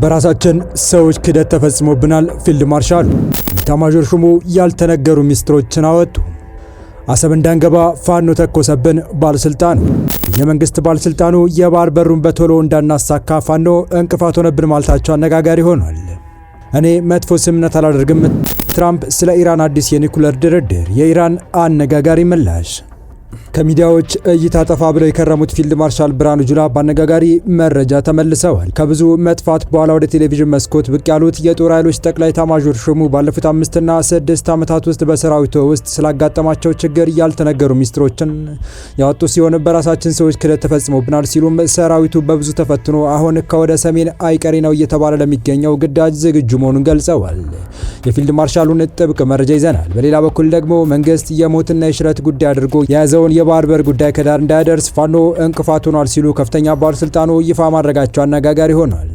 በራሳችን ሰዎች ክደት ተፈጽሞብናል። ፊልድ ማርሻሉ ኢታማዦር ሹሙ ያልተነገሩ ሚስጥሮችን አወጡ። አሰብ እንዳንገባ ፋኖ ተኮሰብን ባለስልጣኑ። የመንግስት ባለስልጣኑ የባህር በሩን በቶሎ እንዳናሳካ ፋኖ እንቅፋት ሆነብን ማለታቸው አነጋጋሪ ሆኗል። እኔ መጥፎ ስምነት አላደርግም። ትራምፕ ስለ ኢራን አዲስ የኒኩለር ድርድር፣ የኢራን አነጋጋሪ ምላሽ። ከሚዲያዎች እይታ ጠፋ ብለው የከረሙት ፊልድ ማርሻል ብርሃኑ ጁላ በአነጋጋሪ መረጃ ተመልሰዋል። ከብዙ መጥፋት በኋላ ወደ ቴሌቪዥን መስኮት ብቅ ያሉት የጦር ኃይሎች ጠቅላይ ኤታማዦር ሹሙ ባለፉት 5 እና 6 ዓመታት ውስጥ በሰራዊቱ ውስጥ ስላጋጠማቸው ችግር ያልተነገሩ ሚስጥሮችን ያወጡ ሲሆን በራሳችን ሰዎች ክደት ተፈጽሞብናል ሲሉም ሰራዊቱ በብዙ ተፈትኖ አሁን ከወደ ሰሜን አይቀሬ ነው እየተባለ ለሚገኘው ግዳጅ ዝግጁ መሆኑን ገልጸዋል። የፊልድ ማርሻሉን ጥብቅ መረጃ ይዘናል። በሌላ በኩል ደግሞ መንግስት የሞትና የሽረት ጉዳይ አድርጎ የያዘውን የባህር በር ጉዳይ ከዳር እንዳያደርስ ፋኖ እንቅፋት ሆኗል ሲሉ ከፍተኛ ባለስልጣኑ ይፋ ማድረጋቸው አነጋጋሪ ሆኗል።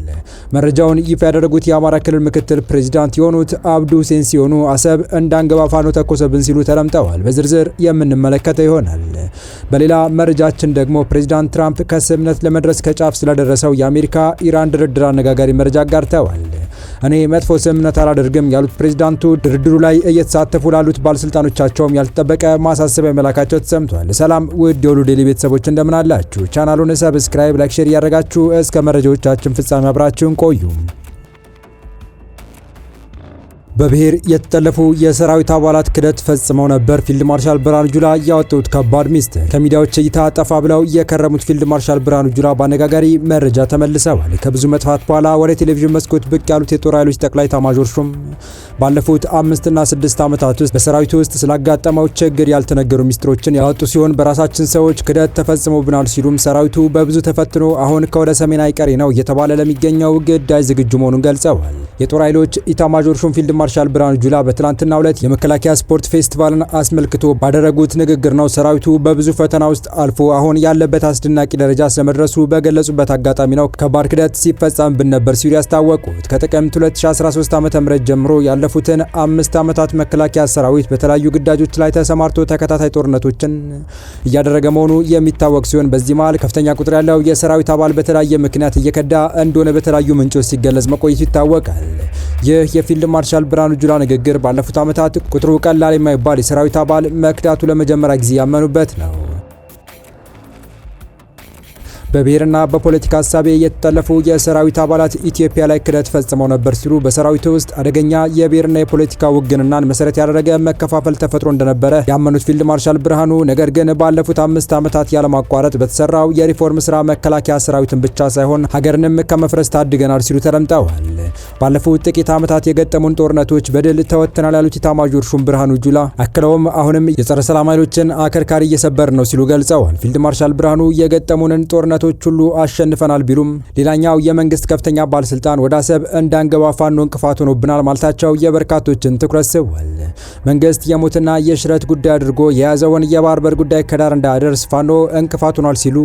መረጃውን ይፋ ያደረጉት የአማራ ክልል ምክትል ፕሬዚዳንት የሆኑት አብዱ ሁሴን ሲሆኑ አሰብ እንዳንገባ ፋኖ ተኮሰብን ሲሉ ተደምጠዋል። በዝርዝር የምንመለከተው ይሆናል። በሌላ መረጃችን ደግሞ ፕሬዚዳንት ትራምፕ ከስምምነት ለመድረስ ከጫፍ ስለደረሰው የአሜሪካ ኢራን ድርድር አነጋጋሪ መረጃ አጋርተዋል። እኔ መጥፎ ስምምነት አላደርግም ያሉት ፕሬዚዳንቱ ድርድሩ ላይ እየተሳተፉ ላሉት ባለስልጣኖቻቸውም ያልተጠበቀ ማሳሰቢያ መላካቸው ተሰምቷል። ሰላም ውድ የሁሉ ዴይሊ ቤተሰቦች እንደምን አላችሁ? ቻናሉን ሰብስክራይብ፣ ላይክ፣ ሼር እያደረጋችሁ እስከ መረጃዎቻችን ፍጻሜ አብራችሁን ቆዩ። በብሔር የተጠለፉ የሰራዊት አባላት ክደት ፈጽመው ነበር። ፊልድ ማርሻል ብርሃኑ ጁላ ያወጡት ከባድ ሚስጥር። ከሚዲያዎች እይታ ጠፋ ብለው የከረሙት ፊልድ ማርሻል ብርሃኑ ጁላ በአነጋጋሪ መረጃ ተመልሰዋል። ከብዙ መጥፋት በኋላ ወደ ቴሌቪዥን መስኮት ብቅ ያሉት የጦር ኃይሎች ጠቅላይ ኤታማዦር ሹም ባለፉት 5 እና 6 ዓመታት ውስጥ በሰራዊቱ ውስጥ ስላጋጠመው ችግር ያልተነገሩ ሚስጥሮችን ያወጡ ሲሆን በራሳችን ሰዎች ክደት ተፈጽሞብናል ሲሉም ሰራዊቱ በብዙ ተፈትኖ አሁን ከወደ ሰሜን አይቀሬ ነው እየተባለ ለሚገኘው ግዳጅ ዝግጁ መሆኑን ገልጸዋል። የጦር ኃይሎች ኢታማዦር ሹም ፊልድ ማርሻል ብርሃኑ ጁላ በትላንትናው ዕለት የመከላከያ ስፖርት ፌስቲቫልን አስመልክቶ ባደረጉት ንግግር ነው ሰራዊቱ በብዙ ፈተና ውስጥ አልፎ አሁን ያለበት አስደናቂ ደረጃ ስለመድረሱ በገለጹበት አጋጣሚ ነው ከባድ ክደት ሲፈጸምብን ነበር ሲሉ ያስታወቁት። ከጥቅምት 2013 ዓ.ም ጀምሮ ያለፉትን 5 ዓመታት መከላከያ ሰራዊት በተለያዩ ግዳጆች ላይ ተሰማርቶ ተከታታይ ጦርነቶችን እያደረገ መሆኑ የሚታወቅ ሲሆን በዚህ መሃል ከፍተኛ ቁጥር ያለው የሰራዊት አባል በተለያየ ምክንያት እየከዳ እንደሆነ በተለያዩ ምንጮች ሲገለጽ መቆየቱ ይታወቃል። ይህ የፊልድ ማርሻል ብርሃኑ ጁላ ንግግር ባለፉት ዓመታት ቁጥሩ ቀላል የማይባል የሰራዊት አባል መክዳቱ ለመጀመሪያ ጊዜ ያመኑበት ነው። በብሔርና በፖለቲካ ሀሳቤ የተጠለፉ የሰራዊት አባላት ኢትዮጵያ ላይ ክደት ፈጽመው ነበር ሲሉ በሰራዊቱ ውስጥ አደገኛ የብሔርና የፖለቲካ ውግንናን መሰረት ያደረገ መከፋፈል ተፈጥሮ እንደነበረ ያመኑት ፊልድ ማርሻል ብርሃኑ ነገር ግን ባለፉት 5 ዓመታት ያለማቋረጥ በተሰራው የሪፎርም ስራ መከላከያ ሰራዊትን ብቻ ሳይሆን ሀገርንም ከመፍረስ ታድገናል ሲሉ ተደምጠዋል። ባለፉት ጥቂት ዓመታት የገጠሙን ጦርነቶች በድል ተወጥተናል ያሉት ኤታማዦር ሹም ብርሃኑ ጁላ አክለውም አሁንም የጸረ ሰላም ኃይሎችን አከርካሪ እየሰበር ነው ሲሉ ገልጸዋል። ፊልድ ማርሻል ብርሃኑ የገጠሙንን ጦርነቶች ሁሉ አሸንፈናል ቢሉም ሌላኛው የመንግስት ከፍተኛ ባለስልጣን ወደ አሰብ እንዳንገባ ፋኖ እንቅፋት ሆኖብናል ማለታቸው የበርካቶችን ትኩረት ስቧል። መንግስት የሞትና የሽረት ጉዳይ አድርጎ የያዘውን የባህር በር ጉዳይ ከዳር እንዳያደርስ ፋኖ እንቅፋት ሆኗል ሲሉ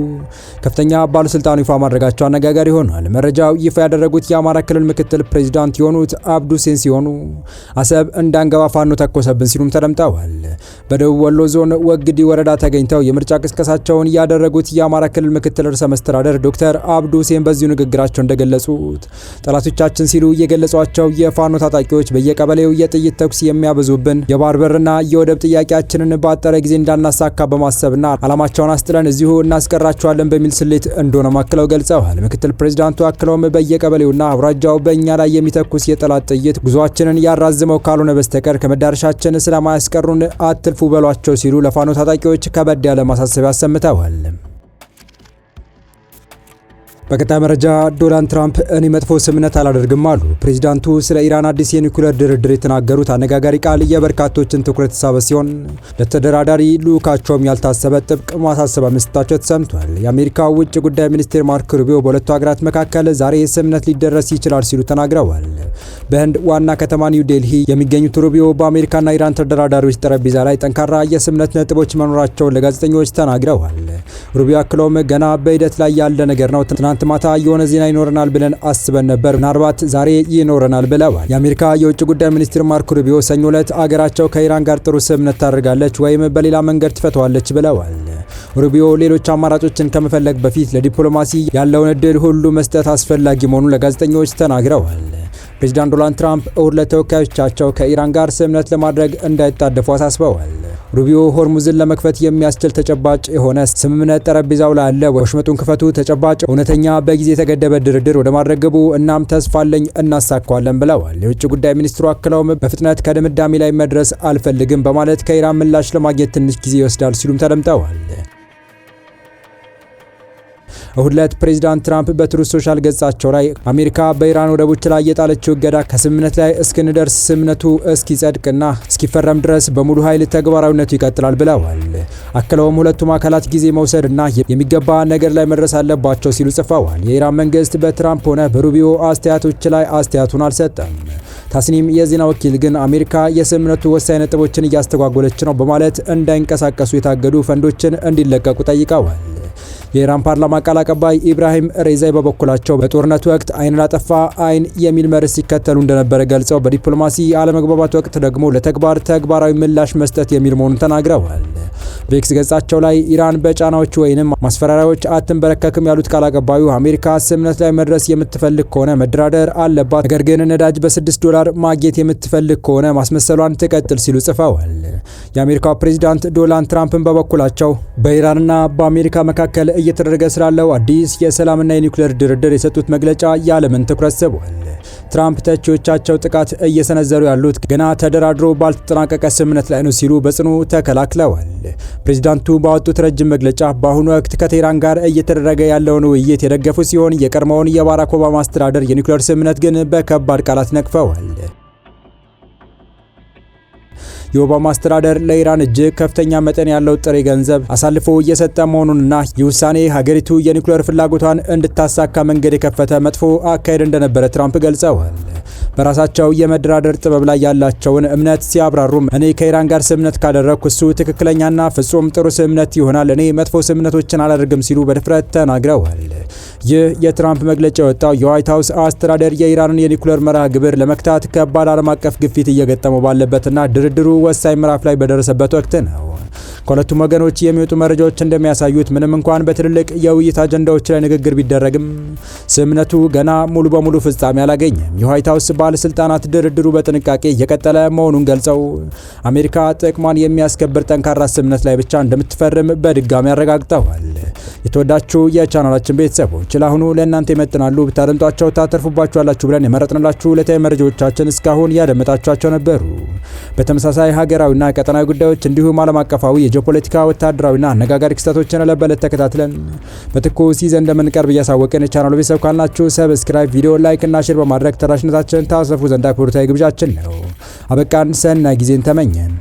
ከፍተኛ ባለስልጣኑ ይፋ ማድረጋቸው አነጋጋሪ ሆኗል። መረጃው ይፋ ያደረጉት የአማራ ክልል ምክትል ፕሬዚዳንት የሆኑት አብዱ ሁሴን ሲሆኑ አሰብ እንዳንገባ ፋኖ ተኮሰብን ሲሉም ተደምጠዋል። በደቡብ ወሎ ዞን ወግዲ ወረዳ ተገኝተው የምርጫ ቅስቀሳቸውን ያደረጉት የአማራ ክልል ምክትል ርዕሰ መስተዳድር ዶክተር አብዱ ሁሴን በዚሁ ንግግራቸው እንደገለጹት ጠላቶቻችን ሲሉ የገለጿቸው የፋኖ ታጣቂዎች በየቀበሌው የጥይት ተኩስ የሚያበዙብን የባህር በርና የወደብ ጥያቄያችንን ባጠረ ጊዜ እንዳናሳካ በማሰብና ዓላማቸውን አስጥለን እዚሁ እናስቀራቸዋለን በሚል ስሌት እንደሆነ አክለው ገልጸዋል። ምክትል ፕሬዚዳንቱ አክለውም በየቀበሌውና አውራጃው በእኛ ላይ የሚተኩስ የጠላት ጥይት ጉዟችንን ያራዝመው ካልሆነ በስተቀር ከመዳረሻችን ስለማያስቀሩን አትልፉ በሏቸው ሲሉ ለፋኖ ታጣቂዎች ከበድ ያለ ማሳሰቢያ አሰምተዋል። በቀጣይ መረጃ ዶናልድ ትራምፕ እኔ መጥፎ ስምምነት አላደርግም አሉ። ፕሬዚዳንቱ ስለ ኢራን አዲስ የኒኩለር ድርድር የተናገሩት አነጋጋሪ ቃል የበርካቶችን ትኩረት ሳበ ሲሆን ለተደራዳሪ ልዑካቸውም ያልታሰበ ጥብቅ ማሳሰቢያ መስጠታቸው ተሰምቷል። የአሜሪካ ውጭ ጉዳይ ሚኒስቴር ማርክ ሩቢዮ በሁለቱ ሀገራት መካከል ዛሬ ስምምነት ሊደረስ ይችላል ሲሉ ተናግረዋል። በህንድ ዋና ከተማ ኒው ዴልሂ የሚገኙት ሩቢዮ በአሜሪካና ኢራን ተደራዳሪዎች ጠረጴዛ ላይ ጠንካራ የስምምነት ነጥቦች መኖራቸውን ለጋዜጠኞች ተናግረዋል። ሩቢዮ አክለውም ገና በሂደት ላይ ያለ ነገር ነው። ትናንት ማታ የሆነ ዜና ይኖረናል ብለን አስበን ነበር፣ ምናልባት ዛሬ ይኖረናል ብለዋል። የአሜሪካ የውጭ ጉዳይ ሚኒስትር ማርክ ሩቢዮ ሰኞ ዕለት አገራቸው ከኢራን ጋር ጥሩ ስምምነት ታደርጋለች ወይም በሌላ መንገድ ትፈተዋለች ብለዋል። ሩቢዮ ሌሎች አማራጮችን ከመፈለግ በፊት ለዲፕሎማሲ ያለውን እድል ሁሉ መስጠት አስፈላጊ መሆኑን ለጋዜጠኞች ተናግረዋል። ፕሬዚዳንት ዶናልድ ትራምፕ እሁድ ለተወካዮቻቸው ከኢራን ጋር ስምምነት ለማድረግ እንዳይጣደፉ አሳስበዋል። ሩቢዮ ሆርሙዝን ለመክፈት የሚያስችል ተጨባጭ የሆነ ስምምነት ጠረጴዛው ላይ አለ፣ ወሽመጡን ክፈቱ፣ ተጨባጭ እውነተኛ በጊዜ የተገደበ ድርድር ወደ ማድረግ ግቡ፣ እናም ተስፋ አለኝ እናሳካዋለን ብለዋል። የውጭ ጉዳይ ሚኒስትሩ አክለውም በፍጥነት ከድምዳሜ ላይ መድረስ አልፈልግም በማለት ከኢራን ምላሽ ለማግኘት ትንሽ ጊዜ ይወስዳል ሲሉም ተደምጠዋል። እሁድ ዕለት ፕሬዚዳንት ትራምፕ በትሩዝ ሶሻል ገጻቸው ላይ አሜሪካ በኢራን ወደቦች ላይ የጣለችው እገዳ ከስምምነት ላይ እስክንደርስ ስምምነቱ እስኪጸድቅና እስኪፈረም ድረስ በሙሉ ኃይል ተግባራዊነቱ ይቀጥላል ብለዋል። አክለውም ሁለቱም አካላት ጊዜ መውሰድና የሚገባ ነገር ላይ መድረስ አለባቸው ሲሉ ጽፈዋል። የኢራን መንግስት በትራምፕ ሆነ በሩቢዮ አስተያየቶች ላይ አስተያየቱን አልሰጠም። ታስኒም የዜና ወኪል ግን አሜሪካ የስምምነቱ ወሳኝ ነጥቦችን እያስተጓጎለች ነው በማለት እንዳይንቀሳቀሱ የታገዱ ፈንዶችን እንዲለቀቁ ጠይቀዋል። የኢራን ፓርላማ ቃል አቀባይ ኢብራሂም ሬዛይ በበኩላቸው በጦርነቱ ወቅት ዓይን ላጠፋ ዓይን የሚል መርህ ሲከተሉ እንደነበረ ገልጸው በዲፕሎማሲ አለመግባባት ወቅት ደግሞ ለተግባር ተግባራዊ ምላሽ መስጠት የሚል መሆኑን ተናግረዋል። በኤክስ ገጻቸው ላይ ኢራን በጫናዎች ወይንም ማስፈራሪያዎች አትንበረከክም ያሉት ቃል አቀባዩ አሜሪካ ስምምነት ላይ መድረስ የምትፈልግ ከሆነ መደራደር አለባት፣ ነገር ግን ነዳጅ በ$6 ማግኘት የምትፈልግ ከሆነ ማስመሰሏን ትቀጥል ሲሉ ጽፈዋል። የአሜሪካው ፕሬዚዳንት ዶናልድ ትራምፕን በበኩላቸው በኢራንና በአሜሪካ መካከል እየተደረገ ስላለው አዲስ የሰላምና የኒውክሌር ድርድር የሰጡት መግለጫ የዓለምን ትኩረት ስቧል። ትራምፕ ተቺዎቻቸው ጥቃት እየሰነዘሩ ያሉት ገና ተደራድሮ ባልተጠናቀቀ ስምምነት ላይ ነው ሲሉ በጽኑ ተከላክለዋል። ፕሬዚዳንቱ ባወጡት ረጅም መግለጫ በአሁኑ ወቅት ከቴህራን ጋር እየተደረገ ያለውን ውይይት የደገፉ ሲሆን የቀድሞውን የባራክ ኦባማ አስተዳደር የኒውክሌር ስምምነት ግን በከባድ ቃላት ነቅፈዋል። የኦባማ አስተዳደር ለኢራን እጅግ ከፍተኛ መጠን ያለው ጥሬ ገንዘብ አሳልፎ እየሰጠ መሆኑንና ይህ ውሳኔ ሀገሪቱ የኒውክሌር ፍላጎቷን እንድታሳካ መንገድ የከፈተ መጥፎ አካሄድ እንደነበረ ትራምፕ ገልጸዋል። በራሳቸው የመደራደር ጥበብ ላይ ያላቸውን እምነት ሲያብራሩም እኔ ከኢራን ጋር ስምምነት ካደረግኩ እሱ ትክክለኛና ፍጹም ጥሩ ስምምነት ይሆናል፣ እኔ መጥፎ ስምምነቶችን አላደርግም ሲሉ በድፍረት ተናግረዋል። ይህ የትራምፕ መግለጫ የወጣው የዋይት ሀውስ አስተዳደር የኢራንን የኒውክሌር መርሃ ግብር ለመክታት ከባድ ዓለም አቀፍ ግፊት እየገጠመው ባለበትና ድርድሩ ወሳኝ ምዕራፍ ላይ በደረሰበት ወቅት ነው። ከሁለቱም ወገኖች የሚወጡ መረጃዎች እንደሚያሳዩት ምንም እንኳን በትልልቅ የውይይት አጀንዳዎች ላይ ንግግር ቢደረግም ስምምነቱ ገና ሙሉ በሙሉ ፍጻሜ አላገኘም። የዋይት ሀውስ ባለስልጣናት ድርድሩ በጥንቃቄ እየቀጠለ መሆኑን ገልጸው አሜሪካ ጥቅሟን የሚያስከብር ጠንካራ ስምምነት ላይ ብቻ እንደምትፈርም በድጋሚ አረጋግጠዋል። የተወዳችሁ የቻናላችን ቤተሰቦች ለአሁኑ ለእናንተ ይመጥናሉ ብታደምጧቸው ታተርፉባችኋላችሁ ብለን የመረጥንላችሁ ዕለታዊ መረጃዎቻችን እስካሁን ያደመጣችኋቸው ነበሩ። በተመሳሳይ ሀገራዊና ቀጠናዊ ጉዳዮች እንዲሁም ዓለም አቀፋዊ የጂኦፖለቲካ ወታደራዊና አነጋጋሪ ክስተቶችን ለበለት ተከታትለን በትኩስ ይዘን እንደምንቀርብ እያሳወቅን የቻናሉ ቤተሰብ ካልናችሁ ሰብስክራይብ፣ ቪዲዮ ላይክ እና ሼር በማድረግ ተደራሽነታችን ታሰፉ ዘንድ አክብሮታዊ ግብዣችን ነው። አበቃን። ሰናይ ጊዜን ተመኘን።